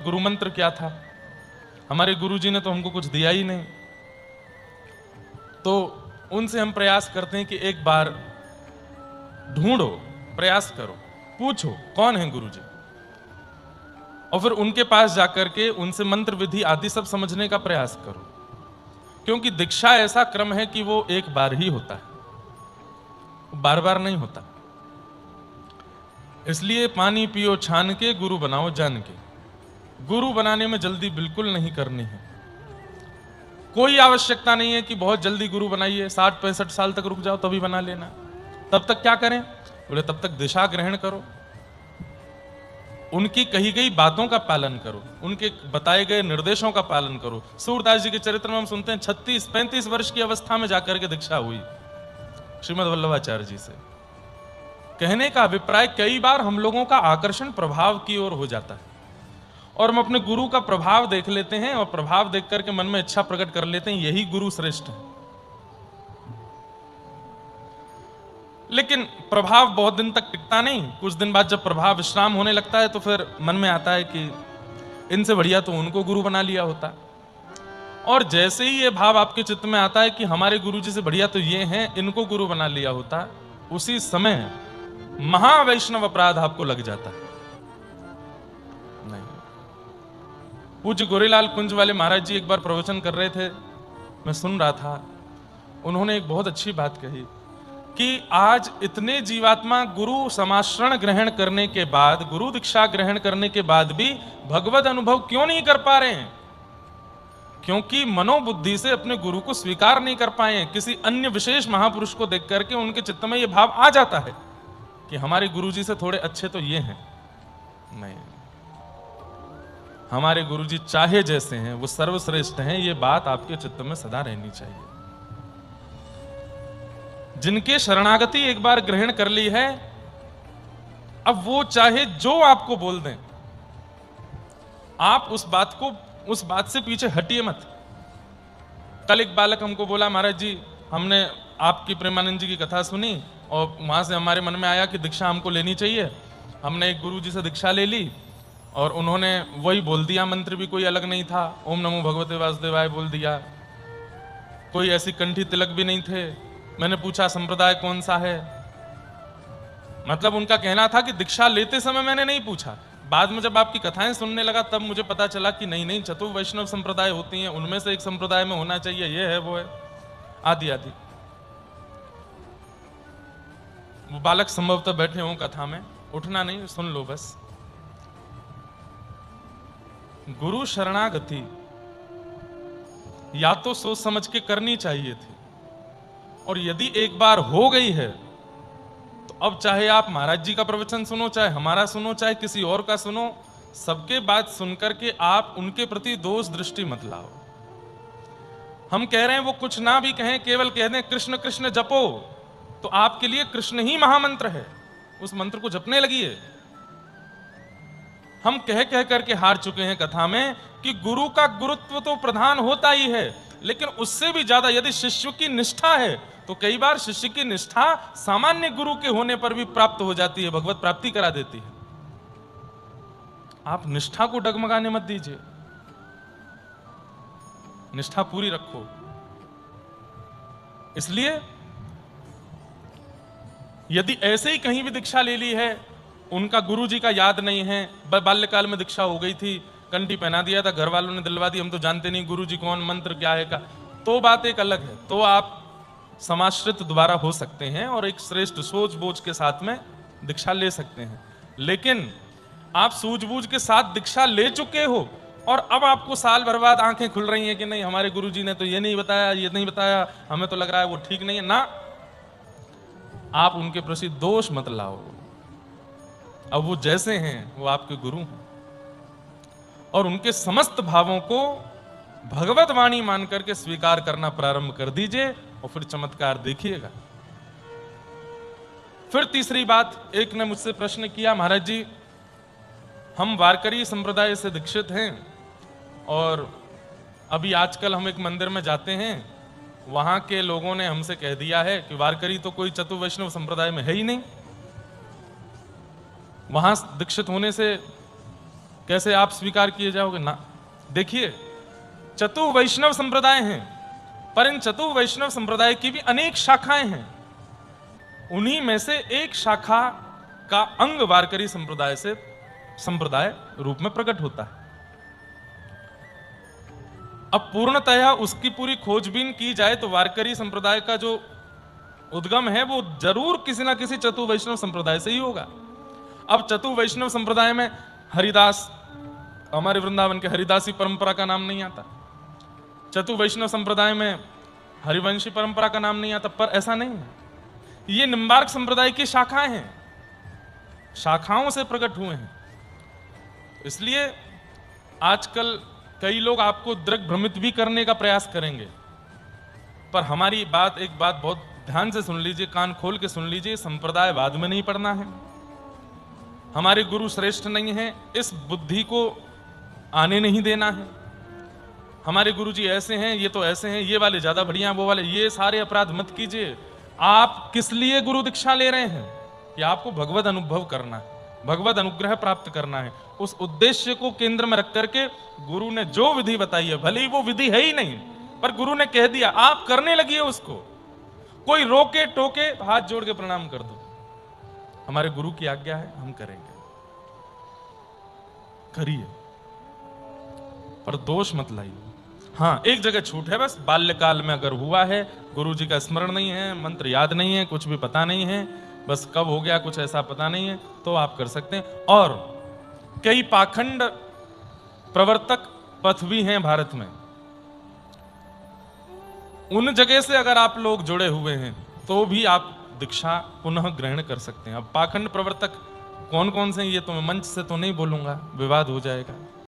गुरु मंत्र क्या था? हमारे गुरुजी ने तो हमको कुछ दिया ही नहीं। तो उनसे हम प्रयास करते हैं कि एक बार ढूंढो, प्रयास करो, पूछो कौन है गुरुजी, और फिर उनके पास जाकर के उनसे मंत्र विधि आदि सब समझने का प्रयास करो। क्योंकि दीक्षा ऐसा क्रम है कि वो एक बार ही होता है, बार बार नहीं होता। इसलिए पानी पियो छान के, गुरु बनाओ जान के। गुरु बनाने में जल्दी बिल्कुल नहीं करनी है। कोई आवश्यकता नहीं है कि बहुत जल्दी गुरु बनाइए, 60-65 साल तक रुक जाओ तभी बना लेना। तब तक क्या करें? बोले तब तक दिशा ग्रहण करो, उनकी कही गई बातों का पालन करो, उनके बताए गए निर्देशों का पालन करो। सूरदास जी के चरित्र में हम सुनते हैं 36-35 वर्ष की अवस्था में जाकर के दीक्षा हुई श्रीमद् वल्लभाचार्य जी से। कहने का अभिप्राय, कई बार हम लोगों का आकर्षण प्रभाव की ओर हो जाता है और हम अपने गुरु का प्रभाव देख लेते हैं और प्रभाव देख करके मन में इच्छा प्रकट कर लेते हैं, यही गुरु श्रेष्ठ है। लेकिन प्रभाव बहुत दिन तक टिकता नहीं। कुछ दिन बाद जब प्रभाव विश्राम होने लगता है तो फिर मन में आता है कि इनसे बढ़िया तो उनको गुरु बना लिया होता। और जैसे ही ये भाव आपके चित्त में आता है कि हमारे गुरु जी से बढ़िया तो ये हैं, इनको गुरु बना लिया होता, उसी समय महावैष्णव अपराध आपको लग जाता है। नहीं, पूज्य गोरेलाल कुंज वाले महाराज जी एक बार प्रवचन कर रहे थे, मैं सुन रहा था। उन्होंने एक बहुत अच्छी बात कही कि आज इतने जीवात्मा गुरु समाश्रण ग्रहण करने के बाद, गुरु दीक्षा ग्रहण करने के बाद भी भगवत अनुभव क्यों नहीं कर पा रहे हैं? क्योंकि मनोबुद्धि से अपने गुरु को स्वीकार नहीं कर पाए हैं। किसी अन्य विशेष महापुरुष को देख करके उनके चित्त में यह भाव आ जाता है कि हमारे गुरुजी से थोड़े अच्छे तो ये हैं। नहीं, हमारे गुरुजी चाहे जैसे हैं वो सर्वश्रेष्ठ हैं, ये बात आपके चित्त में सदा रहनी चाहिए। जिनके शरणागति एक बार ग्रहण कर ली है, अब वो चाहे जो आपको बोल दें, आप उस बात से पीछे हटिए मत। कल एक बालक हमको बोला, महाराज जी हमने आपकी प्रेमानंद जी की कथा सुनी और वहां से हमारे मन में आया कि दीक्षा हमको लेनी चाहिए। हमने एक गुरु जी से दीक्षा ले ली और उन्होंने वही बोल दिया, मंत्र भी कोई अलग नहीं था, ओम नमो भगवते वासुदेवाय बोल दिया, कोई ऐसी कंठी तिलक भी नहीं थे। मैंने पूछा संप्रदाय कौन सा है? मतलब उनका कहना था कि दीक्षा लेते समय मैंने नहीं पूछा, बाद में जब आपकी कथाएं सुनने लगा तब मुझे पता चला कि नहीं नहीं, चतुर वैष्णव संप्रदाय होती हैं, उनमें से एक संप्रदाय में होना चाहिए, ये है वो है, आदि आदि। वो बालक संभवतः बैठे हों कथा में, उठना नहीं, सुन लो बस। गुरु शरणागति या तो सोच समझ के करनी चाहिए थी, और यदि एक बार हो गई है तो अब चाहे आप महाराज जी का प्रवचन सुनो, चाहे हमारा सुनो, चाहे किसी और का सुनो, सबके बात सुनकर के आप उनके प्रति दोष दृष्टि मत लाओ। हम कह रहे हैं वो कुछ ना भी कहें, केवल कह दें कृष्ण कृष्ण जपो, तो आपके लिए कृष्ण ही महामंत्र है, उस मंत्र को जपने लगिए। हम कह कह करके हार चुके हैं कथा में कि गुरु का गुरुत्व तो प्रधान होता ही है, लेकिन उससे भी ज्यादा यदि शिष्य की निष्ठा है तो कई बार शिष्य की निष्ठा सामान्य गुरु के होने पर भी प्राप्त हो जाती है, भगवत प्राप्ति करा देती है। आप निष्ठा को डगमगाने मत दीजिए, निष्ठा पूरी रखो। इसलिए यदि ऐसे ही कहीं भी दीक्षा ले ली है, उनका गुरु जी का याद नहीं है, बाल्यकाल में दीक्षा हो गई थी, कंठी पहना दिया था, घर वालों ने दिलवा दी, हम तो जानते नहीं गुरु जी कौन, मंत्र क्या है का, तो बात एक अलग है, तो आप समाश्रित दोबारा हो सकते हैं और एक श्रेष्ठ सोच बोझ के साथ में दीक्षा ले सकते हैं। लेकिन आप सूझबूझ के साथ दीक्षा ले चुके हो और अब आपको साल भर बाद आंखें खुल रही हैं कि नहीं हमारे गुरुजी ने तो ये नहीं बताया, ये नहीं बताया, हमें तो लग रहा है वो ठीक नहीं है ना, आप उनके प्रति दोष मत लाओ। अब वो जैसे हैं वो आपके गुरु हैं और उनके समस्त भावों को भगवत वाणी मान करके स्वीकार करना प्रारंभ कर दीजिए और फिर चमत्कार देखिएगा। फिर तीसरी बात, एक ने मुझसे प्रश्न किया, महाराज जी हम वारकरी संप्रदाय से दीक्षित हैं और अभी आजकल हम एक मंदिर में जाते हैं, वहां के लोगों ने हमसे कह दिया है कि वारकरी तो कोई चतुर वैष्णव संप्रदाय में है ही नहीं, वहां दीक्षित होने से कैसे आप स्वीकार किए जाओगे ना। देखिए, चतु वैष्णव संप्रदाय हैं, पर इन चतु वैष्णव संप्रदाय की भी अनेक शाखाएं हैं। उन्हीं में से एक शाखा का अंग वारकरी संप्रदाय रूप में प्रकट होता है। अब पूर्णतया उसकी पूरी खोजबीन की जाए तो वारकरी संप्रदाय का जो उद्गम है वो जरूर किसी ना किसी चतु वैष्णव संप्रदाय से ही होगा। अब चतु वैष्णव संप्रदाय में हरिदास, हमारे वृंदावन के हरिदासी परंपरा का नाम नहीं आता। चतु वैष्णव संप्रदाय में हरिवंशी परंपरा का नाम नहीं आता, पर ऐसा नहीं है। ये निम्बार्क संप्रदाय की शाखाएं हैं, शाखाओं से प्रकट हुए हैं। इसलिए आजकल कई लोग आपको दृग भ्रमित भी करने का प्रयास करेंगे, पर हमारी एक बात बहुत ध्यान से सुन लीजिए, कान खोल के सुन लीजिए। संप्रदायवाद में नहीं पढ़ना है, हमारे गुरु श्रेष्ठ नहीं है इस बुद्धि को आने नहीं देना है। हमारे गुरु जी ऐसे हैं, ये तो ऐसे हैं, ये वाले ज्यादा बढ़िया, वो वाले, ये सारे अपराध मत कीजिए। आप किस लिए गुरु दीक्षा ले रहे हैं? कि आपको भगवत अनुभव करना है, भगवत अनुग्रह प्राप्त करना है। उस उद्देश्य को केंद्र में रख करके गुरु ने जो विधि बताई है, भले ही वो विधि है ही नहीं, पर गुरु ने कह दिया, आप करने लगिए उसको। कोई रोके टोके हाथ जोड़ के प्रणाम कर दो, हमारे गुरु की आज्ञा है, हम करेंगे, करिए, पर दोष मत लाइए। हाँ, एक जगह छूट है बस, बाल्यकाल में अगर हुआ है, गुरु जी का स्मरण नहीं है, मंत्र याद नहीं है, कुछ भी पता नहीं है, बस कब हो गया कुछ ऐसा पता नहीं है, तो आप कर सकते हैं। और कई पाखंड प्रवर्तक पथ भी हैं भारत में, उन जगह से अगर आप लोग जुड़े हुए हैं तो भी आप दीक्षा पुनः ग्रहण कर सकते हैं। अब पाखंड प्रवर्तक कौन कौन से, ये तो मैं मंच से तो नहीं बोलूंगा, विवाद हो जाएगा।